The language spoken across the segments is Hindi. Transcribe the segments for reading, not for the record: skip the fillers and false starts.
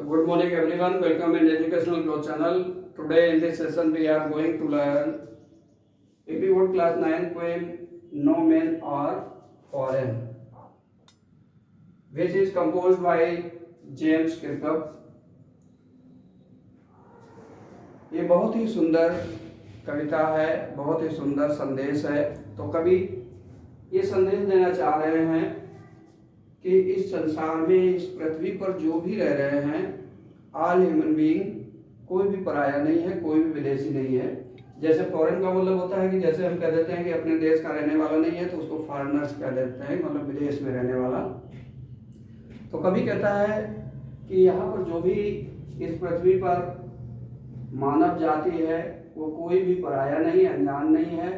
Good morning everyone. Welcome in Educational Growth Channel. Today in this session we are going to learn AP Board Class 9 poem No Men Are Foreign, which is composed by James Kirkup. ये बहुत ही सुंदर कविता है, बहुत ही सुंदर संदेश है। तो कवि ये संदेश देना चाह रहे हैं कि इस संसार में, इस पृथ्वी पर जो भी रह रहे हैं, ऑल ह्यूमन बीइंग, कोई भी पराया नहीं है, कोई भी विदेशी नहीं है। जैसे फॉरेन का मतलब होता है कि जैसे हम कह देते हैं कि अपने देश का रहने वाला नहीं है तो उसको फॉरेनर्स कह देते हैं, मतलब विदेश में रहने वाला। तो कवि कहता है कि यहाँ पर जो भी इस पृथ्वी पर मानव जाति है वो कोई भी पराया नहीं, अनजान नहीं है,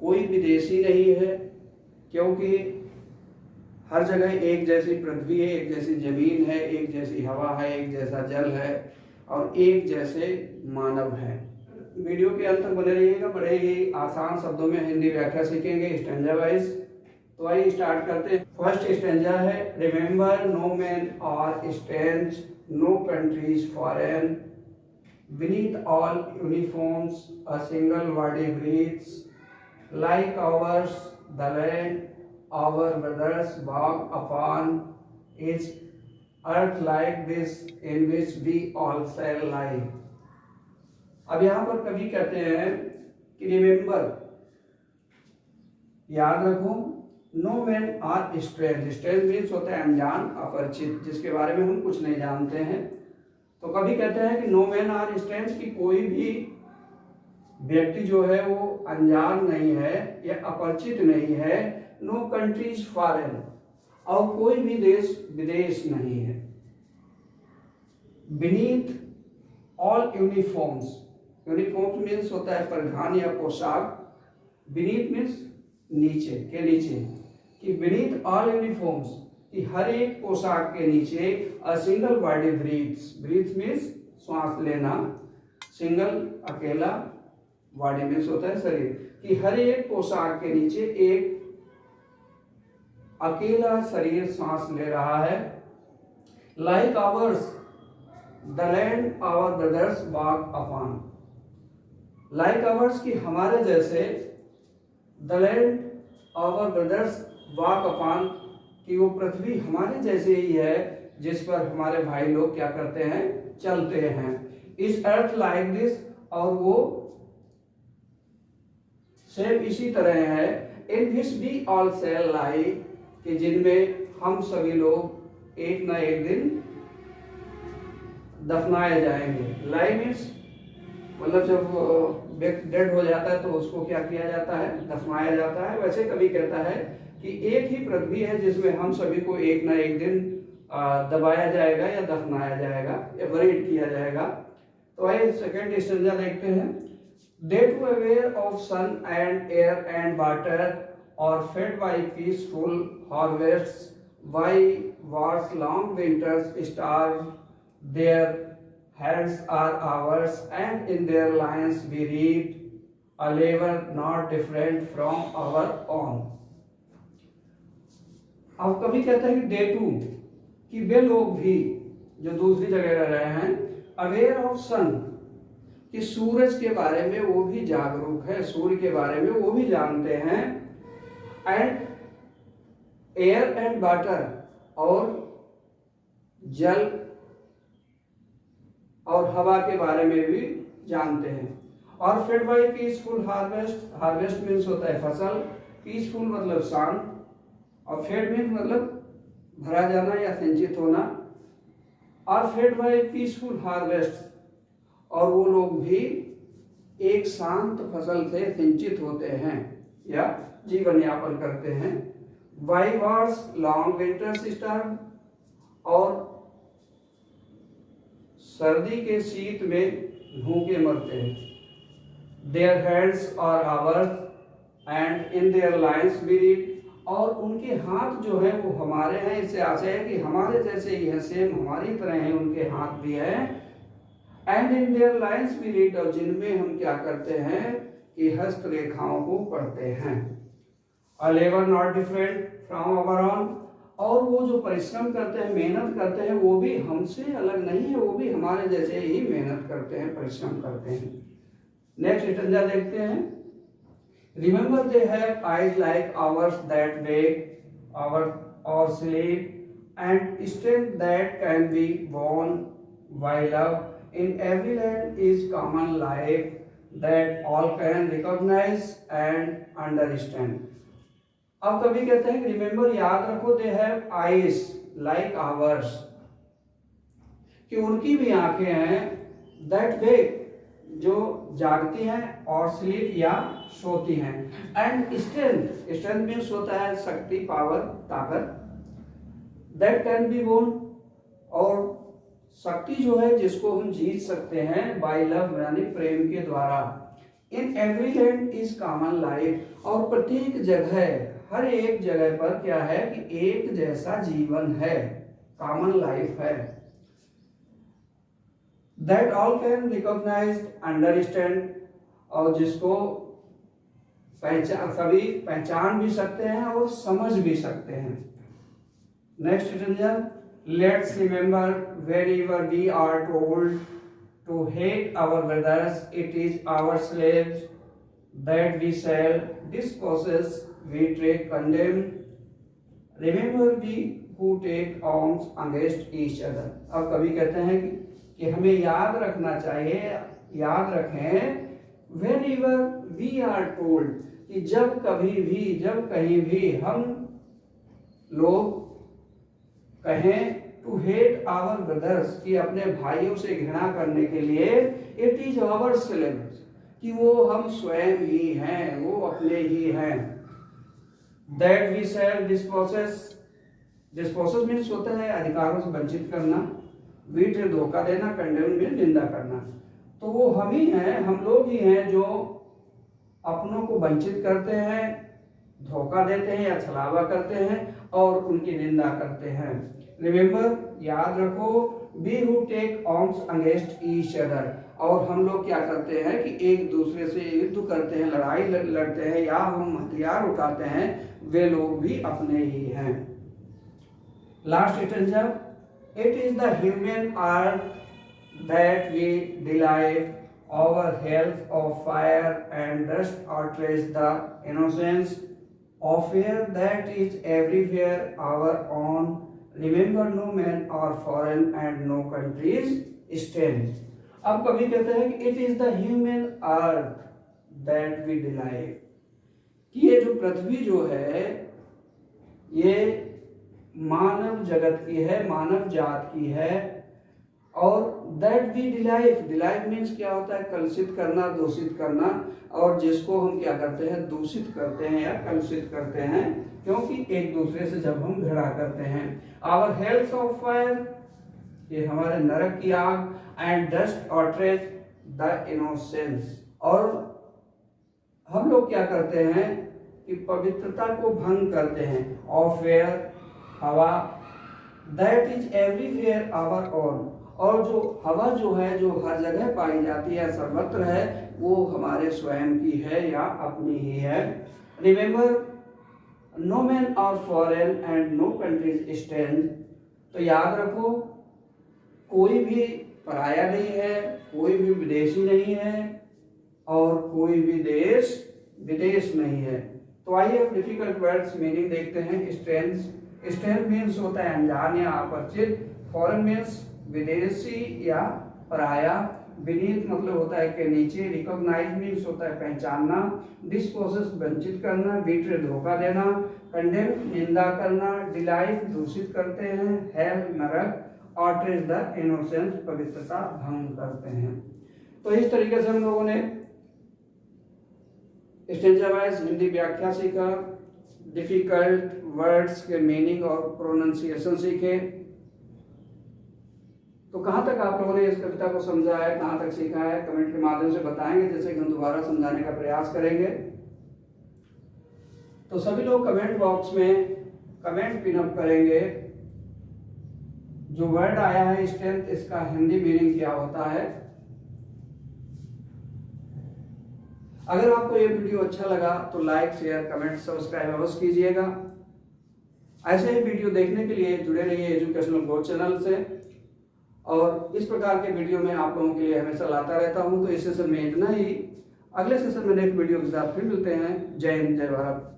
कोई विदेशी नहीं है, क्योंकि हर जगह एक जैसी पृथ्वी है, एक जैसी जमीन है, एक जैसी हवा है, एक जैसा जल है और एक जैसे मानव है। वीडियो के अंत तक बने रहिएगा। बड़े ही आसान शब्दों में हिंदी व्याख्या सीखेंगे स्टैंजा वाइज। तो आइए स्टार्ट करते हैं। फर्स्ट स्टैंजा है, remember no man are strange, no countries foreign, beneath all uniforms a single body breathes, like ours the land our brothers walk upon is earth like this in which we all shall lie। अब यहाँ पर कवि कहते हैं कि रिमेंबर, याद रखो, no man are strange. Strange means होता है अनजान, अपरिचित, जिसके बारे में हम कुछ नहीं जानते हैं। तो कभी कहते हैं कि नो मैन आर स्ट्रेंज, की कोई भी व्यक्ति जो है वो अनजान नहीं है या अपरिचित नहीं है। नो कंट्रीज फॉरेन, और कोई भी देश विदेश नहीं है। Beneath all uniforms, uniforms means होता है परिधान या पोशाक। बीनीथ मीन्स नीचे, के नीचे, कि बीनीथ ऑल यूनिफॉर्म्स, कि हर एक पोशाक के नीचे a single body breathes. Breathe means श्वास लेना, सिंगल अकेला, बॉडी मीन्स होता है शरीर, कि हर एक पोशाक के नीचे एक अकेला शरीर सांस ले रहा है। Like ours the land our brothers walk upon, like ours, की हमारे जैसे, the land our brothers walk upon, कि वो पृथ्वी हमारे जैसे ही है जिस पर हमारे भाई लोग क्या करते हैं, चलते हैं। इस अर्थ लाइक दिस, और वो सेम इसी तरह है, इन विच वी ऑल शैल लाई, कि जिनमें हम सभी लोग एक ना एक दिन दफनाए जाएंगे। लाई मीन्स मतलब जब व्यक्ति डेड हो जाता है तो उसको क्या किया जाता है, दफनाया जाता है। वैसे कभी कहता है कि एक ही पृथ्वी है जिसमें हम सभी को एक ना एक दिन दबाया जाएगा या दफनाया जाएगा या बरीड किया जाएगा। तो आइए सेकंड स्टैंजा देखते हैं। They too aware of sun and air and water और fed by peaceful harvests, by wars long winters starve, their hands are ours and in their lines we read a labor not different from our own। अब कभी कहते हैं कि दे टू, कि वे लोग भी जो दूसरी जगह रह रहे हैं, अवेयर ऑफ सन, कि सूरज के बारे में वो भी जागरूक है, सूर्य के बारे में वो भी जानते हैं। एंड एयर एंड वाटर, और जल और हवा के बारे में भी जानते हैं। और fed by peaceful harvest, harvest means होता है फसल, पीसफुल मतलब शांत, और फेड मीन्स मतलब भरा जाना या सिंचित होना। और फेड बाय पीसफुल हार्वेस्ट, और वो लोग भी एक शांत फसल से सिंचित होते हैं या जीवन यापन करते हैं। By wars long winters starve, और सर्दी के शीत में भूखे मरते हैं। Their hands are ours and in their lines we read, और उनके हाथ जो है वो हमारे हैं। इससे आशय है कि हमारे जैसे ही है, सेम हमारी तरह है, उनके हाथ भी हैं। And in their lines we read, और जिनमें हम क्या करते हैं कि हस्तरेखाओं को पढ़ते हैं। A labour not different from our own, और वो जो परिश्रम करते हैं, मेहनत करते हैं, वो भी हमसे अलग नहीं है, वो भी हमारे जैसे ही मेहनत करते हैं, परिश्रम करते हैं। नेक्स्ट स्टेंजा देखते हैं। Remember they have eyes like ours that wake or और sleep and strength that can be born by love in every land is common life that all can recognize and understand। अब कभी कहते हैं रिमेंबर याद रखो, दे हैव आईज लाइक आवर्स, कि उनकी भी आंखें हैं, दैट वेक जो जागती हैं, और स्लीप या सोती हैं, एंड स्ट्रेंथ, स्ट्रेंथ मीन्स होता है शक्ति, पावर, ताकत, दैट कैन बी बोर्न, और शक्ति जो है जिसको हम जीत सकते हैं, बाय लव यानी प्रेम के द्वारा। In every land is common life, और प्रत्येक जगह, हर एक जगह पर क्या है कि एक जैसा जीवन है, कॉमन लाइफ है। That all can recognise understand, और जिसको सभी पहचान भी सकते हैं और समझ भी सकते हैं। Next stanza, let's remember whenever we are told to hate our brothers, it is our slaves that we shall dispossess, we take condemn, remember we who take arms against each other। अब कवि कहते हैं कि हमें याद रखना चाहिए, याद रखें, whenever we are told, कि जब कभी भी, जब कहीं भी हम लोग कहें टू हेट आवर ब्रदर्स, कि अपने भाइयों से घृणा करने के लिए, इट इज आवर स्लेव्स, कि वो हम स्वयं ही हैं, वो अपने ही हैं। दैट वी शैल डिस्पोसेस, डिस्पोसेस मीन्स होता है अधिकारों से वंचित करना, वीट धोखा देना, कंडेम मीन्स निंदा करना। तो वो हम ही हैं, हम लोग ही हैं जो अपनों को वंचित करते हैं, धोखा देते हैं या छलावा करते हैं और उनकी निंदा करते हैं। रिमेंबर याद रखो, we who take arms against each other, और हम लोग क्या करते हैं कि एक दूसरे से युद्ध करते हैं, लड़ाई लड़ते हैं या हम हथियार उठाते हैं, वे लोग भी अपने ही हैं। Last stanza, it is the human earth that we delight our health of fire and dust outrage the innocence of fear that is everywhere our own, remember no man or foreign and no countries strange। अब कभी कहते हैं कि it is the human earth that we delight, कि ये जो पृथ्वी जो है ये मानव जगत की है, मानव जात की है, और that we delight, delight means क्या होता है, कलुषित करना, दूषित करना, और जिसको हम क्या करते हैं, दूषित करते हैं या कलुषित करते हैं, क्योंकि एक दूसरे से जब हम घृणा करते हैं। आवर हेल्थ ऑफ फायर, ये हमारे नरक की आग, एंड डस्ट ऑट्रेज द इनोसेंस, और हम लोग क्या करते हैं कि पवित्रता को भंग करते हैं। ऑफ एयर हवा, that is everywhere our own, और जो हवा जो है, जो हर जगह पाई जाती है, सर्वत्र है, वो हमारे स्वयं की है या अपनी ही है। Remember no man are foreign and no countries stand, तो याद रखो कोई भी पराया नहीं है, कोई भी विदेशी नहीं है, और कोई भी देश विदेश नहीं है। तो आइए डिफिकल्ट वर्ड्स मीनिंग देखते हैं। स्ट्रेंज, स्ट्रेंज मीन्स होता है अनजान या अपरिचित, फॉरेन मीन्स विदेशी या पराया, बीनीथ मतलब होता है कि नीचे, रिकॉग्नाइज मीन्स होता है पहचानना, डिस्पोसेस वंचित करना, बीट्रे धोखा देना, कंडेम निंदा करना, डिलाइट दूषित करते हैं, हेल नरक, ऑट्रेज द इनोसेंस पवित्रता भंग करते हैं। तो इस तरीके से हम लोगों ने स्टेंजा वाइज हिंदी व्याख्या सीखा, डिफिकल्ट वर्ड्स के मीनिंग और प्रोनाउंसिएशन सीखे। तो कहाँ तक आप लोगों ने इस कविता को समझा है, कहाँ तक सीखा है, कमेंट के माध्यम से बताएंगे, जैसे कि हम दोबारा समझाने का प्रयास करेंगे। तो सभी लोग कमेंट बॉक्स में कमेंट पिन अप करेंगे, जो वर्ड आया है स्ट्रेंथ, इसका हिंदी मीनिंग क्या होता है। अगर आपको ये वीडियो अच्छा लगा तो लाइक, शेयर, कमेंट, सब्सक्राइब अवश्य कीजिएगा। ऐसे ही वीडियो देखने के लिए जुड़े रहिए एजुकेशनल ग्रोथ चैनल से, और इस प्रकार के वीडियो मैं आप लोगों के लिए हमेशा लाता रहता हूं। तो इस सेशन में इतना ही, अगले सेशन में नेक्स्ट वीडियो के साथ फिर मिलते हैं। जय हिंद, जय भारत।